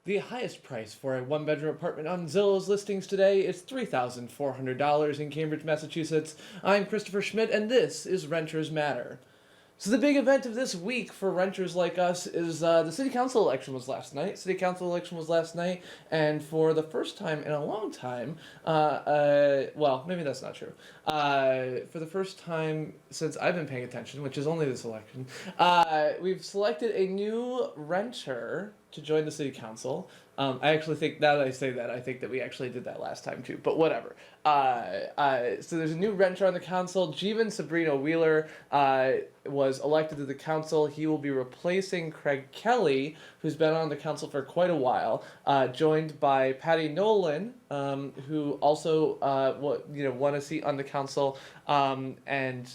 The highest price for a one-bedroom apartment on Zillow's listings today is $3,400 in Cambridge, Massachusetts. I'm Christopher Schmidt, and this is Renters Matter. So the big event of this week for renters like us is the city council election was last night. And for the first time in a long time, well, maybe that's not true. For the first time since I've been paying attention, which is only this election, we've selected a new renter to join the city council. I actually think, now that I say that, I think that we actually did that last time too, but whatever. So there's a new renter on the council. Jeevan Sabrina Wheeler was elected to the council. He will be replacing Craig Kelly, who's been on the council for quite a while, joined by Patty Nolan, who also won a seat on the council, and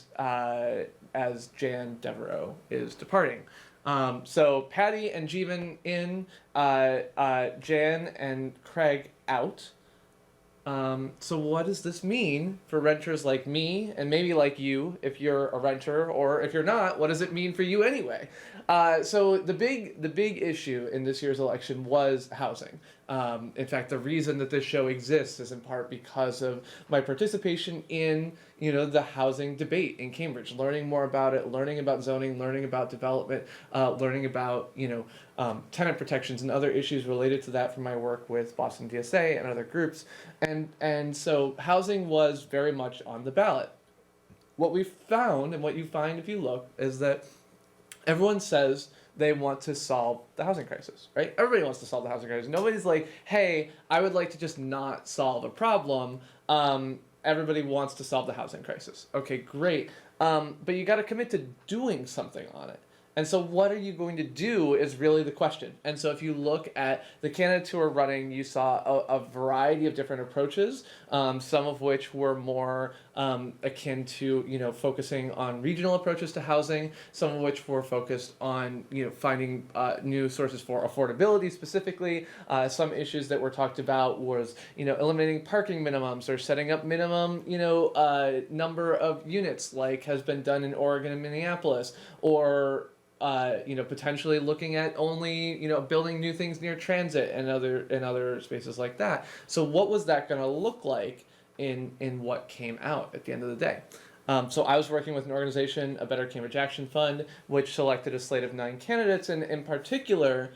as Jan Devereaux is departing. So Patty and Jeevan in, Jan and Craig out. So what does this mean for renters like me, and maybe like you, if you're a renter, or if you're not, what does it mean for you anyway? So the big issue in this year's election was housing. In fact, the reason that this show exists is in part because of my participation in, the housing debate in Cambridge, learning more about it, learning about zoning, learning about development, learning about, tenant protections and other issues related to that from my work with Boston DSA and other groups. And so housing was very much on the ballot. What we found, and what you find if you look, is that everyone says they want to solve the housing crisis, right? Everybody wants to solve the housing crisis. Nobody's like, hey, I would like to just not solve a problem. Everybody wants to solve the housing crisis. Okay, great. But you got to commit to doing something on it. And so what are you going to do is really the question. And so if you look at the candidates who are running, you saw a variety of different approaches, some of which were more akin to, focusing on regional approaches to housing, some of which were focused on, finding new sources for affordability specifically. Some issues that were talked about was, eliminating parking minimums or setting up minimum, number of units like has been done in Oregon and Minneapolis, or potentially looking at only, building new things near transit and other spaces like that. So what was that going to look like in what came out at the end of the day? So I was working with an organization, a Better Cambridge Action Fund, which selected a slate of 9 candidates. And in particular,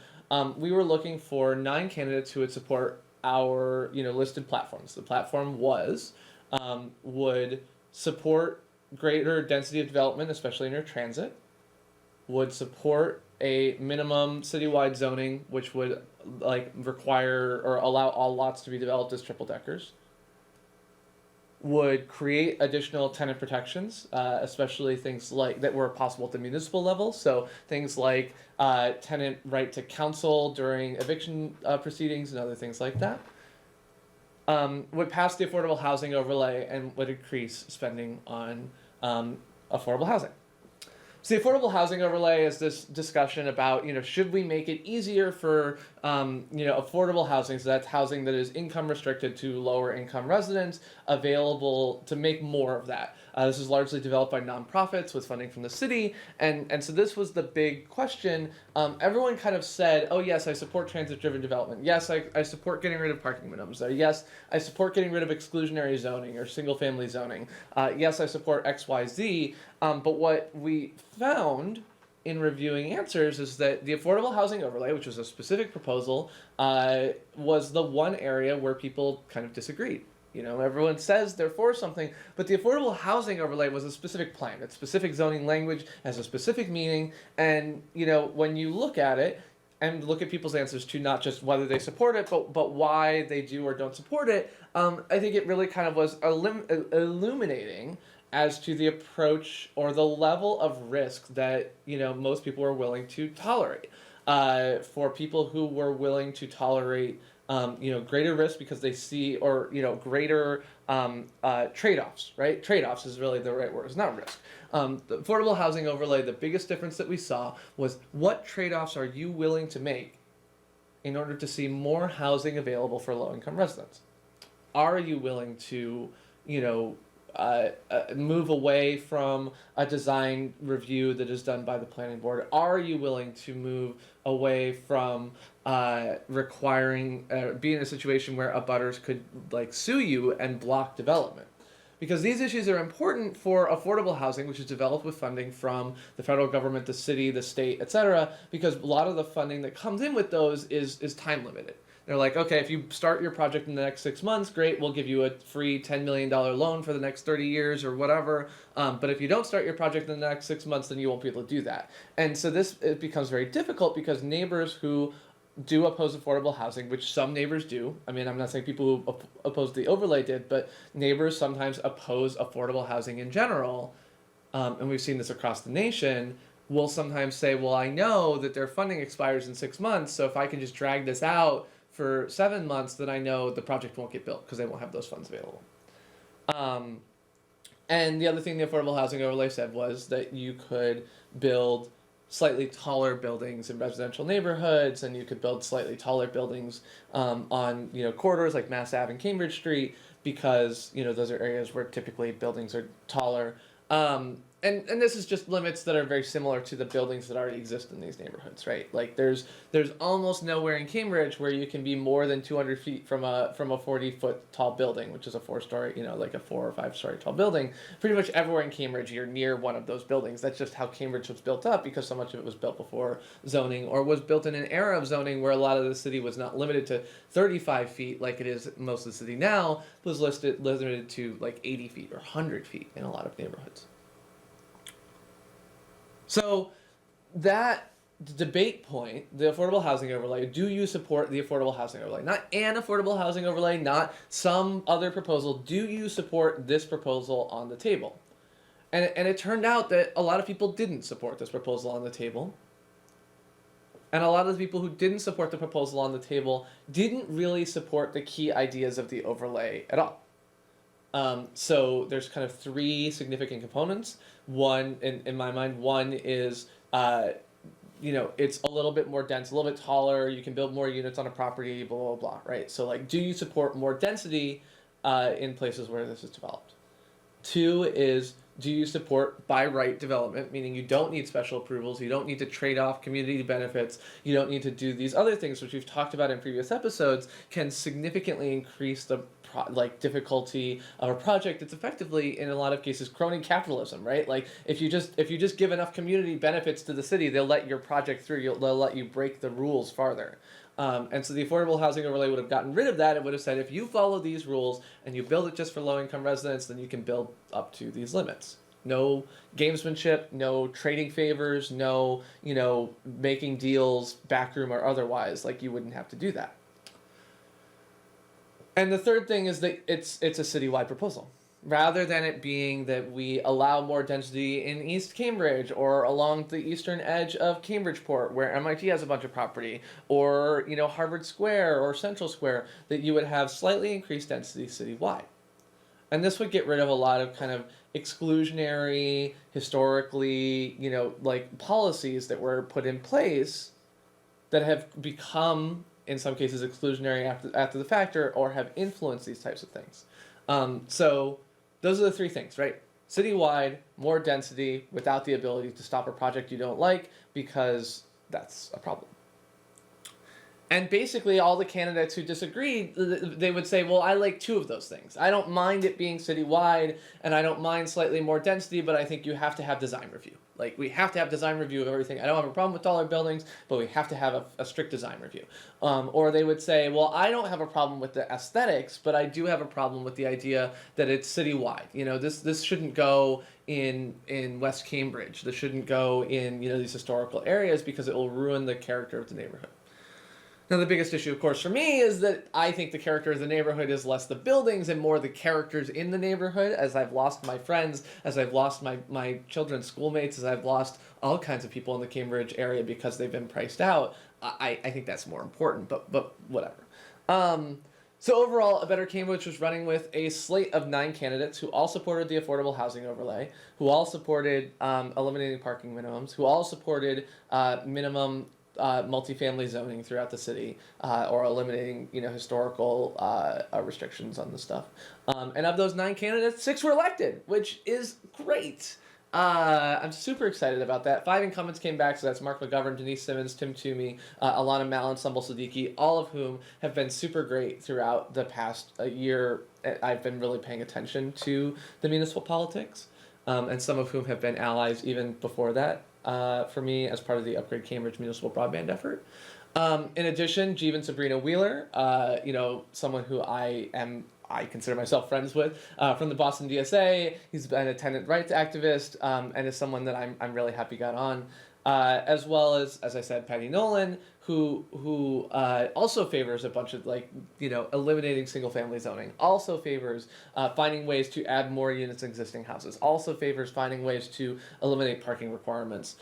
we were looking for 9 candidates who would support our, listed platforms. The platform would support greater density of development, especially near transit, would support a minimum citywide zoning, which would require or allow all lots to be developed as triple deckers, would create additional tenant protections, especially things like that were possible at the municipal level. So things like tenant right to counsel during eviction proceedings and other things like that. Would pass the affordable housing overlay and would increase spending on affordable housing. So the affordable housing overlay is this discussion about, should we make it easier for, affordable housing, so that's housing that is income restricted to lower income residents, available to make more of that. This is largely developed by nonprofits with funding from the city. And so this was the big question. Everyone kind of said, oh yes, I support transit-driven development. Yes, I support getting rid of parking minimums. Yes, I support getting rid of exclusionary zoning or single-family zoning. Yes, I support X, Y, Z. But what we found in reviewing answers is that the affordable housing overlay, which was a specific proposal, was the one area where people kind of disagreed. Everyone says they're for something, but the affordable housing overlay was a specific plan. It's specific zoning language, has a specific meaning, and, when you look at it and look at people's answers to not just whether they support it, but why they do or don't support it, I think it really kind of was illuminating as to the approach or the level of risk that, most people are willing to tolerate. For people who were willing to tolerate greater risk because they see, or, greater trade-offs, right? Trade-offs is really the right word. It's not risk. The affordable housing overlay, the biggest difference that we saw was what trade-offs are you willing to make in order to see more housing available for low-income residents? Are you willing to, move away from a design review that is done by the planning board? Are you willing to move away from requiring be in a situation where abutters could like sue you and block development? Because these issues are important for affordable housing, which is developed with funding from the federal government, the city, the state, etc. Because a lot of the funding that comes in with those is time limited. They're like, okay, if you start your project in the next 6 months, great, we'll give you a free $10 million loan for the next 30 years or whatever. But if you don't start your project in the next 6 months, then you won't be able to do that. And so it becomes very difficult because neighbors who do oppose affordable housing, which some neighbors do. I mean, I'm not saying people who oppose the overlay did, but neighbors sometimes oppose affordable housing in general, and we've seen this across the nation, will sometimes say, well, I know that their funding expires in 6 months, so if I can just drag this out for 7 months, then I know the project won't get built because they won't have those funds available. And the other thing the affordable housing overlay said was that you could build slightly taller buildings in residential neighborhoods, and you could build slightly taller buildings on corridors like Mass Ave and Cambridge Street, because those are areas where typically buildings are taller. And this is just limits that are very similar to the buildings that already exist in these neighborhoods, right? Like there's almost nowhere in Cambridge where you can be more than 200 feet from a 40-foot tall building, which is a 4-story, like a 4 or 5-story tall building. Pretty much everywhere in Cambridge, you're near one of those buildings. That's just how Cambridge was built up, because so much of it was built before zoning, or was built in an era of zoning where a lot of the city was not limited to 35 feet like it is most of the city now, was limited to like 80 feet or 100 feet in a lot of neighborhoods. So that debate point, the affordable housing overlay, do you support the affordable housing overlay? Not an affordable housing overlay, not some other proposal. Do you support this proposal on the table? And it turned out that a lot of people didn't support this proposal on the table. And a lot of the people who didn't support the proposal on the table didn't really support the key ideas of the overlay at all. So there's kind of three significant components. One, in my mind, one is, it's a little bit more dense, a little bit taller. You can build more units on a property, blah, blah, blah, right? So like, do you support more density in places where this is developed? Two is, do you support by right development, meaning you don't need special approvals, you don't need to trade off community benefits, you don't need to do these other things, which we've talked about in previous episodes, can significantly increase the difficulty of a project. It's effectively, in a lot of cases, crony capitalism, right? Like if you just give enough community benefits to the city, they'll let your project through. They'll let you break the rules farther. And so the affordable housing overlay would have gotten rid of that. It would have said, if you follow these rules and you build it just for low-income residents, then you can build up to these limits. No gamesmanship, no trading favors, no, making deals, backroom or otherwise. Like, you wouldn't have to do that. And the third thing is that it's a citywide proposal. Rather than it being that we allow more density in East Cambridge or along the eastern edge of Cambridgeport, where MIT has a bunch of property, or Harvard Square or Central Square, that you would have slightly increased density citywide. And this would get rid of a lot of kind of exclusionary, historically, policies that were put in place that have become, in some cases, exclusionary after the fact, or have influenced these types of things. So those are the three things, right? Citywide, more density without the ability to stop a project you don't like, because that's a problem. And basically all the candidates who disagreed, they would say, well, I like two of those things. I don't mind it being citywide, and I don't mind slightly more density, but I think you have to have design review. Like, we have to have design review of everything. I don't have a problem with taller buildings, but we have to have a strict design review. Or they would say, well, I don't have a problem with the aesthetics, but I do have a problem with the idea that it's citywide. This shouldn't go in West Cambridge. This shouldn't go in, these historical areas, because it will ruin the character of the neighborhood. Now, the biggest issue, of course, for me is that I think the character of the neighborhood is less the buildings and more the characters in the neighborhood. As I've lost my friends, as I've lost my children's schoolmates, as I've lost all kinds of people in the Cambridge area because they've been priced out, I think that's more important, but whatever. So overall, A Better Cambridge was running with a slate of 9 candidates who all supported the affordable housing overlay, who all supported eliminating parking minimums, who all supported minimum multifamily zoning throughout the city, or eliminating historical restrictions on the stuff. And of those 9 candidates, 6 were elected, which is great. I'm super excited about that. 5 incumbents came back, so that's Mark McGovern, Denise Simmons, Tim Toomey, Alana Mallon, Sumbul Siddiqui, all of whom have been super great throughout the past year. I've been really paying attention to the municipal politics, and some of whom have been allies even before that for me as part of the Upgrade Cambridge municipal broadband effort. In addition, Jeevan Sabrina Wheeler, someone who I consider myself friends with, from the Boston DSA. He's been a tenant rights activist, and is someone that I'm really happy got on. As well as I said, Patty Nolan, who also favors a bunch of eliminating single family zoning, also favors finding ways to add more units in existing houses, also favors finding ways to eliminate parking requirements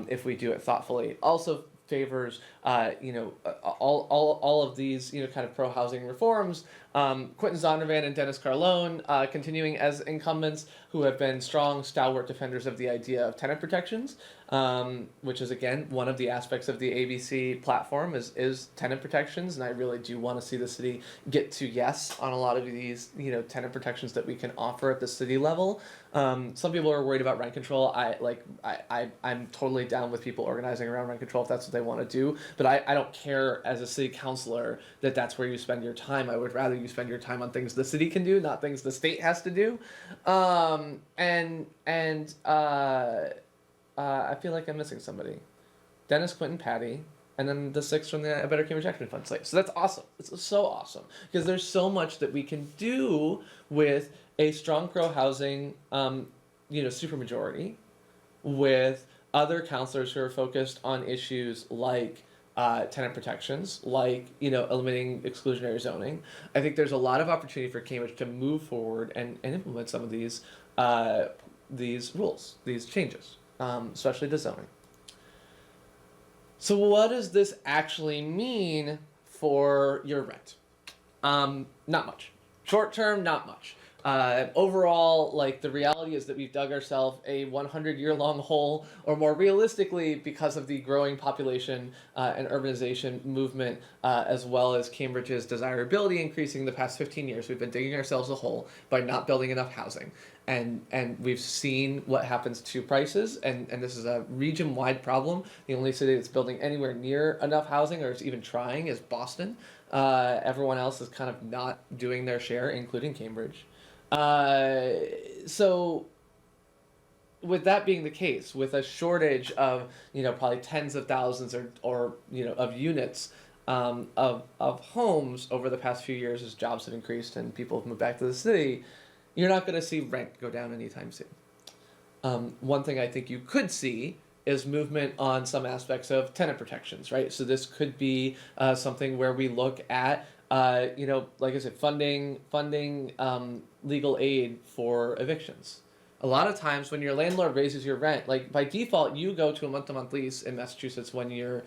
if we do it thoughtfully, also favors all of these kind of pro housing reforms. Quentin Zondervan and Dennis Carlone continuing as incumbents, who have been strong, stalwart defenders of the idea of tenant protections, which is again one of the aspects of the ABC platform is tenant protections, and I really do want to see the city get to yes on a lot of these tenant protections that we can offer at the city level. Some people are worried about rent control. I'm totally down with people organizing around rent control if that's what they want to do, but I don't care as a city councilor that that's where you spend your time. I would rather you spend your time on things the city can do, not things the state has to do. I feel like I'm missing somebody. Dennis, Quentin, Patty, and then the 6 from the Better Cambridge Action Fund site. So that's awesome. It's so awesome because there's so much that we can do with a strong pro-housing, supermajority, with other councilors who are focused on issues like tenant protections, like eliminating exclusionary zoning. I think there's a lot of opportunity for Cambridge to move forward and implement some of these rules, these changes, especially the zoning. So what does this actually mean for your rent? Not much. Short term, not much. Overall, the reality is that we've dug ourselves a 100-year-long hole, or more realistically, because of the growing population and urbanization movement, as well as Cambridge's desirability increasing the past 15 years, we've been digging ourselves a hole by not building enough housing. And we've seen what happens to prices, and this is a region-wide problem. The only city that's building anywhere near enough housing, or is even trying, is Boston. Everyone else is kind of not doing their share, including Cambridge. So with that being the case, with a shortage of probably tens of thousands or of units of homes over the past few years as jobs have increased and people have moved back to the city, you're not going to see rent go down anytime soon. One thing I think you could see is movement on some aspects of tenant protections, right? So this could be something where we look at like I said, funding legal aid for evictions. A lot of times when your landlord raises your rent, by default, you go to a month-to-month lease in Massachusetts when your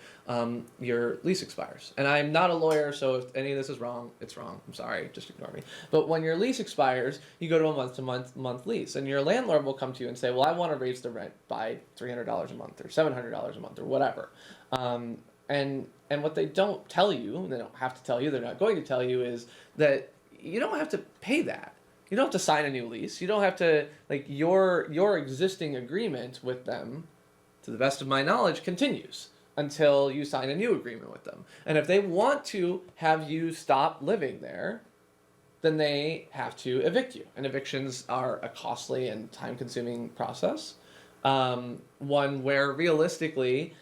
lease expires. And I'm not a lawyer, so if any of this is wrong, it's wrong. I'm sorry, just ignore me. But when your lease expires, you go to a month-to-month lease, and your landlord will come to you and say, well, I want to raise the rent by $300 a month or $700 a month or whatever. And what they don't tell you, they don't have to tell you, they're not going to tell you, is that you don't have to pay that. You don't have to sign a new lease. You don't have to, your existing agreement with them, to the best of my knowledge, continues until you sign a new agreement with them. And if they want to have you stop living there, then they have to evict you. And evictions are a costly and time-consuming process. One where realistically,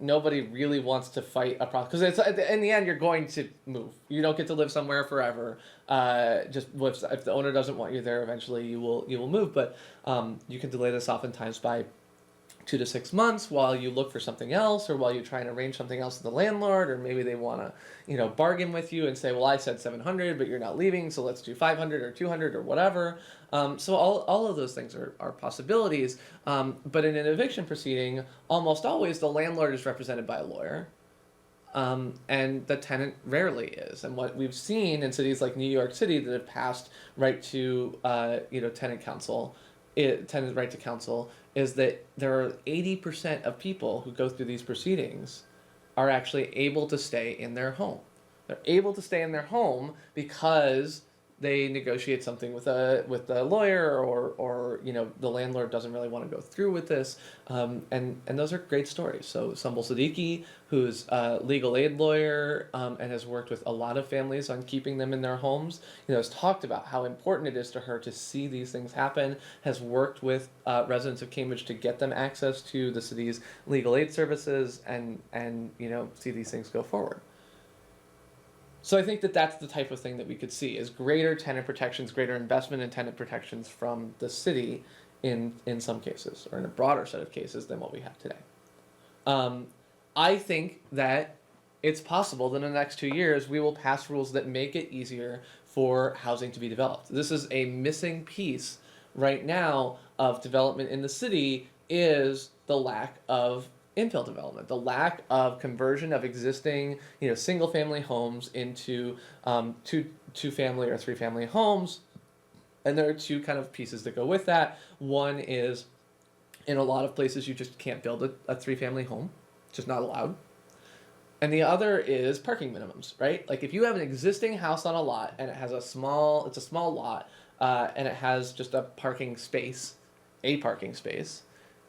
nobody really wants to fight a process, because in the end you're going to move. You don't get to live somewhere forever. If the owner doesn't want you there, eventually you will move. But you can delay this oftentimes by 2 to 6 months while you look for something else, or while you try and arrange something else with the landlord, or maybe they want to bargain with you and say, well, I said 700 but you're not leaving, so let's do 500 or 200 or whatever. So all of those things are possibilities, but in an eviction proceeding, almost always the landlord is represented by a lawyer, and the tenant rarely is. And what we've seen in cities like New York City that have passed right to tenant right to counsel, is that there are 80% of people who go through these proceedings are actually able to stay in their home. They're able to stay in their home because they negotiate something with a lawyer, or the landlord doesn't really want to go through with this, and those are great stories. So Sumbul Siddiqui, who's a legal aid lawyer, and has worked with a lot of families on keeping them in their homes, has talked about how important it is to her to see these things happen, has worked with residents of Cambridge to get them access to the city's legal aid services, and see these things go forward. So I think that that's the type of thing that we could see, is greater tenant protections, greater investment in tenant protections from the city in some cases, or in a broader set of cases than what we have today. I think that it's possible that in the next 2 years we will pass rules that make it easier for housing to be developed. This is a missing piece right now of development in the city, is the lack of infill development, the lack of conversion of existing, single family homes into two family or 3 family homes. And there are 2 kind of pieces that go with that. One is, in a lot of places you just can't build a 3 family home, it's just not allowed. And the other is parking minimums, right? Like if you have an existing house on a lot and it has it's a small lot, and it has just a parking space,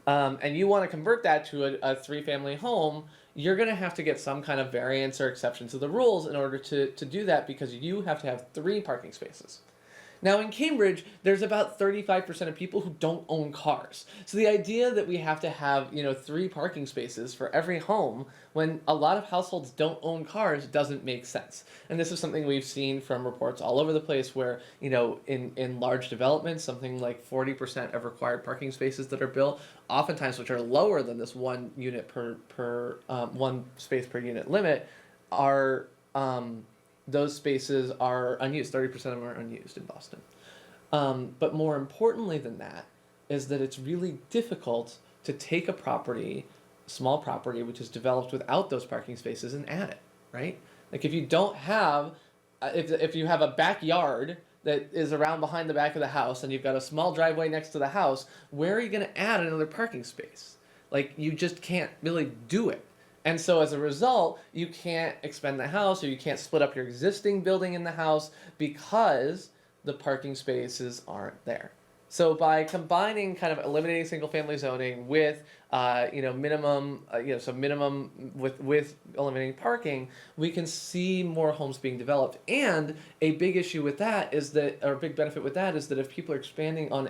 and you want to convert that to a 3 family home, you're going to have to get some kind of variance or exception to the rules in order to do that, because you have to have 3 parking spaces. Now in Cambridge, there's about 35% of people who don't own cars. So the idea that we have to have, 3 parking spaces for every home when a lot of households don't own cars doesn't make sense. And this is something we've seen from reports all over the place where, in large developments, something like 40% of required parking spaces that are built, oftentimes which are lower than this 1 unit per 1 space per unit limit, are those spaces are unused. 30% of them are unused in Boston. But more importantly than that is that it's really difficult to take a small property, which is developed without those parking spaces, and add it, right? Like if you don't have, if you have a backyard that is around behind the back of the house and you've got a small driveway next to the house, where are you going to add another parking space? Like you just can't really do it. And so as a result, you can't expand the house, or you can't split up your existing building in the house because the parking spaces aren't there. So by combining kind of eliminating single family zoning with minimum with eliminating parking, we can see more homes being developed. And a big issue with that is that, or a big benefit with that is that if people are expanding on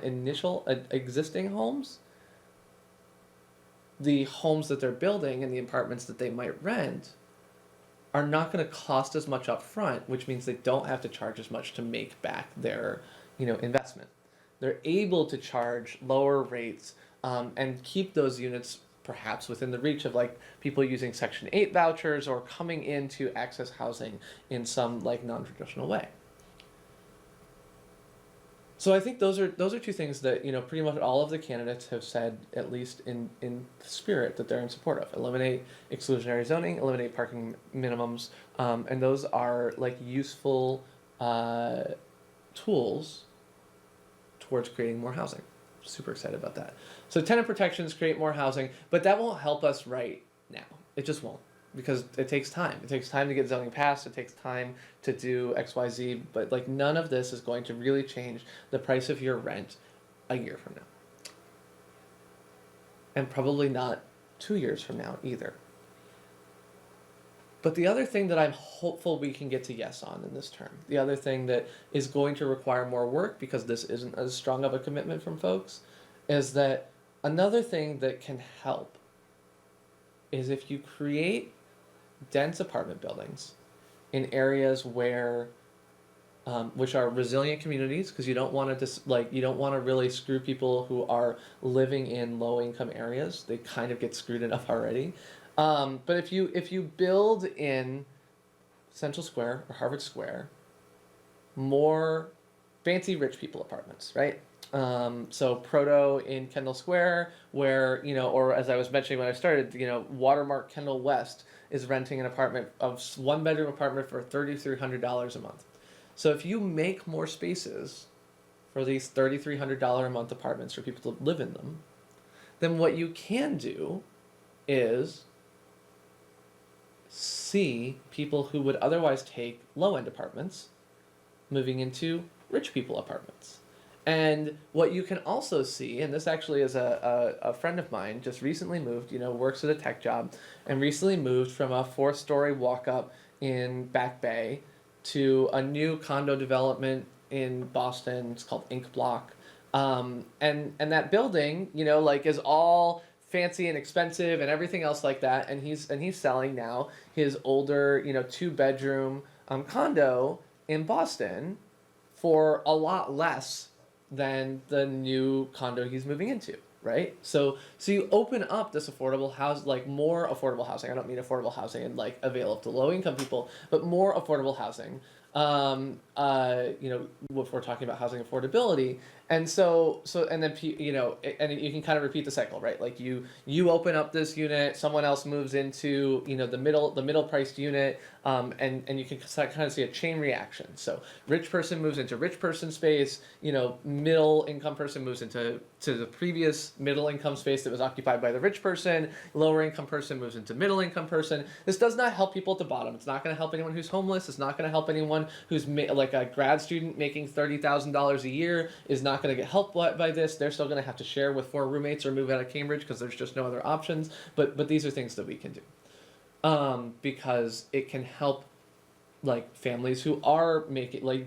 existing homes, the homes that they're building and the apartments that they might rent are not going to cost as much up front, which means they don't have to charge as much to make back their investment. They're able to charge lower rates and keep those units perhaps within the reach of like people using Section 8 vouchers or coming in to access housing in some like non-traditional way. So I think those are 2 things that pretty much all of the candidates have said, at least in spirit, that they're in support of. Eliminate exclusionary zoning, eliminate parking minimums, and those are like useful tools towards creating more housing. Super excited about that. So tenant protections create more housing, but that won't help us right now. It just won't. Because it takes time. It takes time to get zoning passed. It takes time to do XYZ. But like none of this is going to really change the price of your rent a year from now. And probably not 2 years from now either. But the other thing that I'm hopeful we can get to yes on in this term, the other thing that is going to require more work because this isn't as strong of a commitment from folks, is that another thing that can help is if you create dense apartment buildings in areas where which are resilient communities, because you don't want to really screw people who are living in low income areas. They kind of get screwed enough already. But if you build in Central Square or Harvard Square more fancy rich people apartments, right? So Proto in Kendall Square, where, or as I was mentioning when I started, Watermark Kendall West is renting an apartment, of 1-bedroom apartment for $3,300 a month. So if you make more spaces for these $3,300 a month apartments for people to live in them, then what you can do is see people who would otherwise take low-end apartments moving into rich people apartments. And what you can also see, and this actually is a friend of mine, just recently moved, works at a tech job, and recently moved from a 4-story walk-up in Back Bay to a new condo development in Boston. It's called Ink Block. And that building, is all fancy and expensive and everything else like that. And he's selling now his older, 2-bedroom condo in Boston for a lot less than the new condo he's moving into, right? So you open up this affordable house, like more affordable housing. I don't mean affordable housing and like available to low income people, but more affordable housing. If we're talking about housing affordability, and and then and you can kind of repeat the cycle, right? Like you open up this unit, someone else moves into the middle priced unit, and you can kind of see a chain reaction. So rich person moves into rich person space, middle income person moves into the previous middle income space that was occupied by the rich person, lower income person moves into middle income person. This does not help people at the bottom. It's not going to help anyone who's homeless. It's not going to help anyone who's like a grad student making $30,000 a year is not going to get helped by this. They're still going to have to share with 4 roommates or move out of Cambridge because there's just no other options. But these are things that we can do because it can help like families who are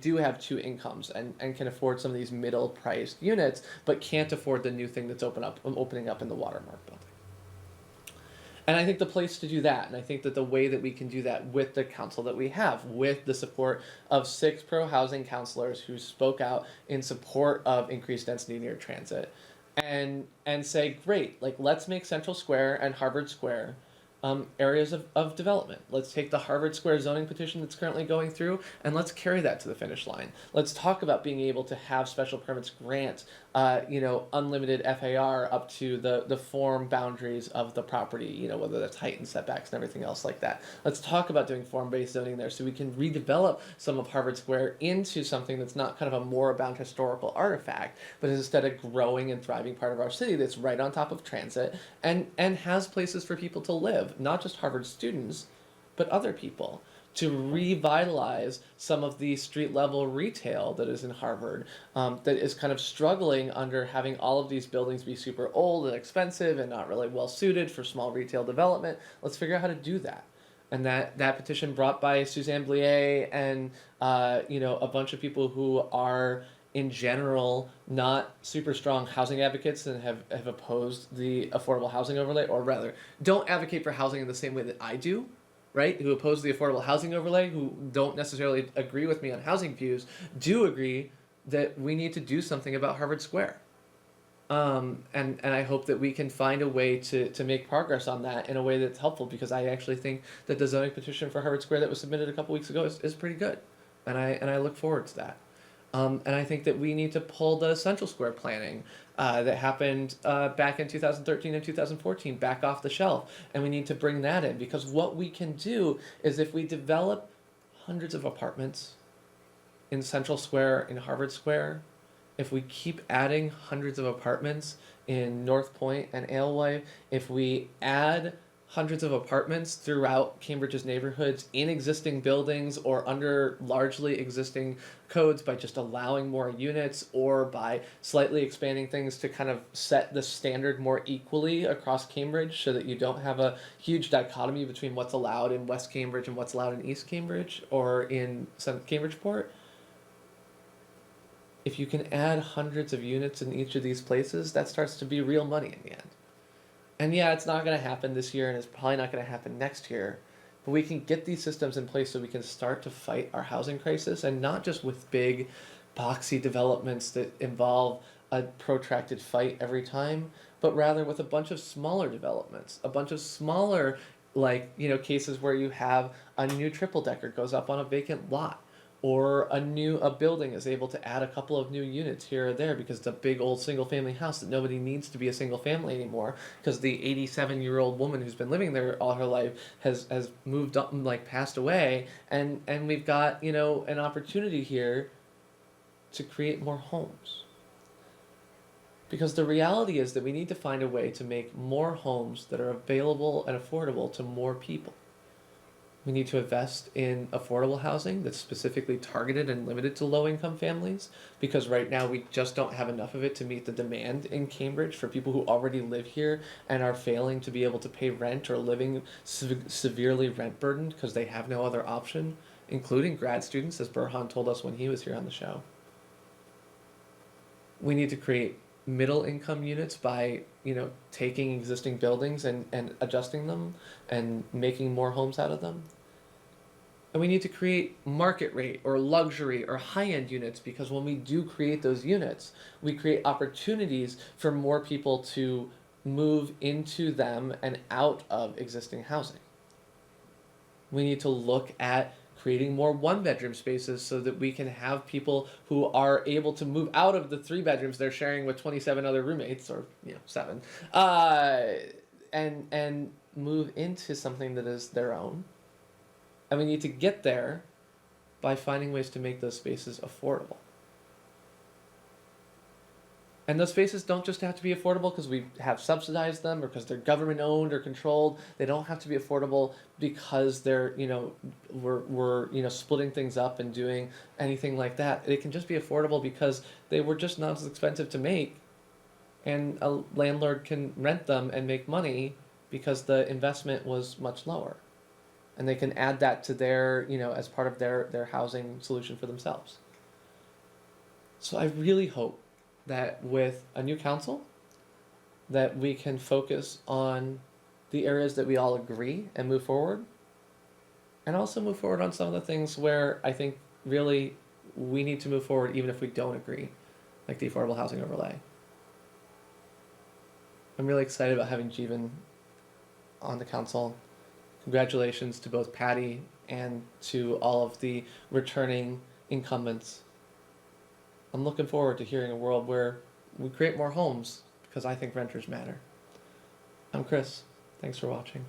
do have 2 incomes and can afford some of these middle priced units, but can't afford the new thing that's opening up in the Watermark building. And I think the place to do that, and I think that the way that we can do that with the council that we have, with the support of 6 pro-housing counselors who spoke out in support of increased density near transit, and say, great, like let's make Central Square and Harvard Square areas of development. Let's take the Harvard Square zoning petition that's currently going through and let's carry that to the finish line. Let's talk about being able to have special permits grant, unlimited FAR up to the form boundaries of the property, whether that's height and setbacks and everything else like that. Let's talk about doing form-based zoning there so we can redevelop some of Harvard Square into something that's not kind of a moribound historical artifact, but is instead a growing and thriving part of our city that's right on top of transit and has places for people to live. Not just Harvard students, but other people, to revitalize some of the street level retail that is in Harvard, that is kind of struggling under having all of these buildings be super old and expensive and not really well suited for small retail development. Let's figure out how to do that. And that petition brought by Suzanne Blier and a bunch of people who are in general not super strong housing advocates and have opposed the affordable housing overlay, or rather don't advocate for housing in the same way that I do, right? Who oppose the affordable housing overlay, who don't necessarily agree with me on housing views, do agree that we need to do something about Harvard Square. And I hope that we can find a way to make progress on that in a way that's helpful, because I actually think that the zoning petition for Harvard Square that was submitted a couple weeks ago is pretty good. And I look forward to that. And I think that we need to pull the Central Square planning that happened back in 2013 and 2014 back off the shelf. And we need to bring that in, because what we can do is if we develop hundreds of apartments in Central Square, in Harvard Square, if we keep adding hundreds of apartments in North Point and Alewife, if we add hundreds of apartments throughout Cambridge's neighborhoods in existing buildings or under largely existing codes by just allowing more units or by slightly expanding things to kind of set the standard more equally across Cambridge so that you don't have a huge dichotomy between what's allowed in West Cambridge and what's allowed in East Cambridge or in Cambridgeport. If you can add hundreds of units in each of these places, that starts to be real money in the end. And yeah, it's not going to happen this year, and it's probably not going to happen next year. But we can get these systems in place so we can start to fight our housing crisis, and not just with big, boxy developments that involve a protracted fight every time, but rather with a bunch of smaller developments, a bunch of smaller, cases where you have a new triple-decker goes up on a vacant lot, or a building is able to add a couple of new units here or there because it's a big old single family house that nobody needs to be a single family anymore because the 87-year-old woman who's been living there all her life has moved up, passed away, and we've got an opportunity here to create more homes. Because the reality is that we need to find a way to make more homes that are available and affordable to more people. We need to invest in affordable housing that's specifically targeted and limited to low-income families, because right now we just don't have enough of it to meet the demand in Cambridge for people who already live here and are failing to be able to pay rent or living severely rent burdened because they have no other option, including grad students, as Burhan told us when he was here on the show. We need to create middle income units by taking existing buildings and adjusting them and making more homes out of them. And we need to create market rate or luxury or high-end units, because when we do create those units, we create opportunities for more people to move into them and out of existing housing. We need to look at creating more one-bedroom spaces so that we can have people who are able to move out of the 3 bedrooms they're sharing with 27 other roommates, or 7, and move into something that is their own. And we need to get there by finding ways to make those spaces affordable. And those spaces don't just have to be affordable because we have subsidized them or because they're government owned or controlled. They don't have to be affordable because they're, we're splitting things up and doing anything like that. They can just be affordable because they were just not as expensive to make, and a landlord can rent them and make money because the investment was much lower. And they can add that to their, as part of their housing solution for themselves. So I really hope that with a new council, that we can focus on the areas that we all agree and move forward, and also move forward on some of the things where I think really we need to move forward even if we don't agree, like the affordable housing overlay. I'm really excited about having Jeevan on the council. Congratulations to both Patty and to all of the returning incumbents. I'm looking forward to hearing a world where we create more homes, because I think renters matter. I'm Chris. Thanks for watching.